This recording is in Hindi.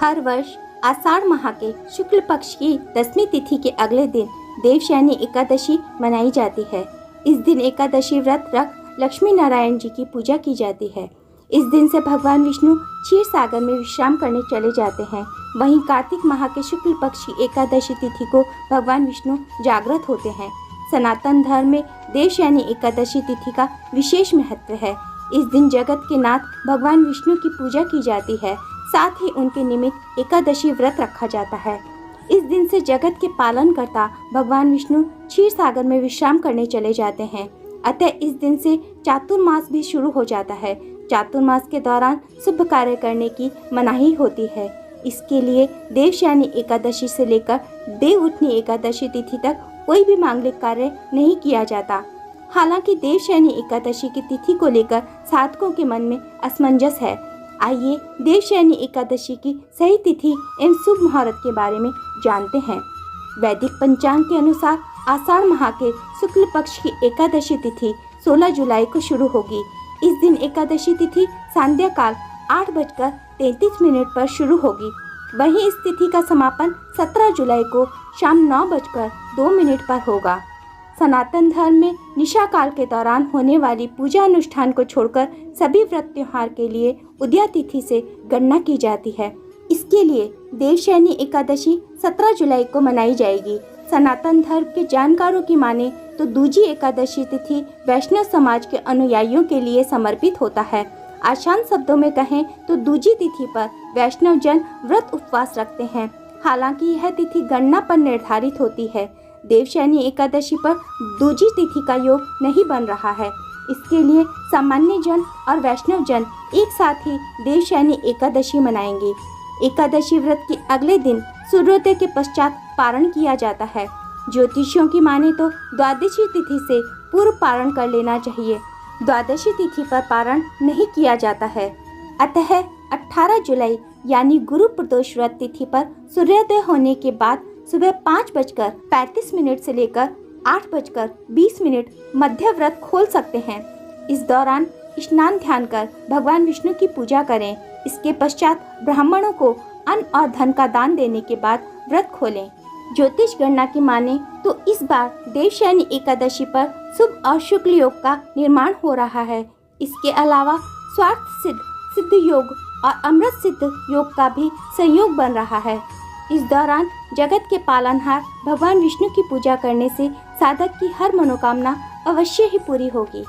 हर वर्ष आषाढ़ माह के शुक्ल पक्ष की 10वीं तिथि के अगले दिन देवशयनी एकादशी मनाई जाती है। इस दिन एकादशी व्रत रख लक्ष्मी नारायण जी की पूजा की जाती है। इस दिन से भगवान विष्णु क्षीर सागर में विश्राम करने चले जाते हैं। वहीं कार्तिक माह के शुक्ल पक्ष की एकादशी तिथि को भगवान विष्णु जागृत होते हैं। सनातन धर्म में देवशयनी एकादशी तिथि का विशेष महत्व है। इस दिन जगत के नाथ भगवान विष्णु की पूजा की जाती है। साथ ही उनके निमित्त एकादशी व्रत रखा जाता है। इस दिन से जगत के पालनकर्ता भगवान विष्णु क्षीर सागर में विश्राम करने चले जाते हैं। अतः इस दिन से चातुर्मास भी शुरू हो जाता है। चातुर्मास के दौरान शुभ कार्य करने की मनाही होती है। इसके लिए देवशयनी एकादशी से लेकर देवउठनी एकादशी तिथि तक कोई भी मांगलिक कार्य नहीं किया जाता। हालांकि देवशयनी एकादशी की तिथि को लेकर साधकों के मन में असमंजस है। आइए देवशयनी एकादशी की सही तिथि एवं शुभ मुहूर्त के बारे में जानते हैं। वैदिक पंचांग के अनुसार आषाढ़ माह के शुक्ल पक्ष की एकादशी तिथि 16 जुलाई को शुरू होगी। इस दिन एकादशी तिथि संध्या काल 8:33 पर शुरू होगी। वहीं इस तिथि का समापन 17 जुलाई को शाम 9:02 पर होगा। सनातन धर्म में निशा काल के दौरान होने वाली पूजा अनुष्ठान को छोड़कर सभी व्रत त्योहार के लिए उदया तिथि से गणना की जाती है। इसके लिए देवशयनी एकादशी 17 जुलाई को मनाई जाएगी। सनातन धर्म के जानकारों की माने तो दूजी एकादशी तिथि वैष्णव समाज के अनुयायियों के लिए समर्पित होता है। आसान शब्दों में कहें तो दूजी तिथि पर वैष्णव जन व्रत उपवास रखते हैं। हालांकि यह तिथि गणना पर निर्धारित होती है। देवशयनी एकादशी पर दूजी तिथि का योग नहीं बन रहा है। इसके लिए सामान्य जन और वैष्णव जन एक साथ ही देवशयनी एकादशी मनाएंगे। एकादशी व्रत के अगले दिन सूर्योदय के पश्चात पारण किया जाता है। ज्योतिषियों की माने तो द्वादशी तिथि से पूर्व पारण कर लेना चाहिए। द्वादशी तिथि पर पारण नहीं किया जाता है। अतः 18 जुलाई यानी गुरु प्रदोष व्रत तिथि पर सूर्योदय होने के बाद सुबह 5:35 से लेकर 8:20 मध्य व्रत खोल सकते हैं। इस दौरान स्नान ध्यान कर भगवान विष्णु की पूजा करें। इसके पश्चात ब्राह्मणों को अन्न और धन का दान देने के बाद व्रत खोलें। ज्योतिष गणना की माने तो इस बार देवशयनी एकादशी पर शुभ और शुक्ल योग का निर्माण हो रहा है। इसके अलावा स्वार्थ सिद्ध सिद्ध योग और अमृत सिद्ध योग का भी संयोग बन रहा है। इस दौरान जगत के पालनहार भगवान विष्णु की पूजा करने से साधक की हर मनोकामना अवश्य ही पूरी होगी।